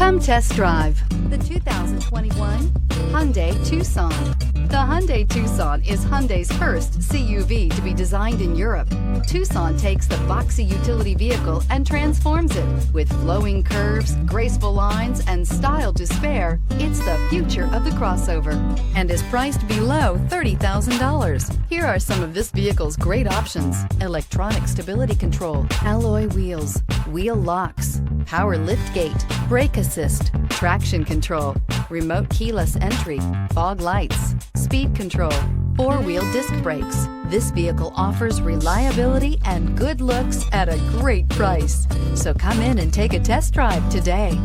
Come test drive the 2021 Hyundai Tucson. The Hyundai Tucson is Hyundai's first CUV to be designed in Europe. Tucson takes the boxy utility vehicle and transforms it. With flowing curves, graceful lines, and style to spare, it's the future of the crossover and is priced below $30,000. Here are some of this vehicle's great options: electronic stability control, alloy wheels, wheel locks, power liftgate, brake assist, traction control, remote keyless entry, fog lights, speed control, four-wheel disc brakes. This vehicle offers reliability and good looks at a great price. So come in and take a test drive today.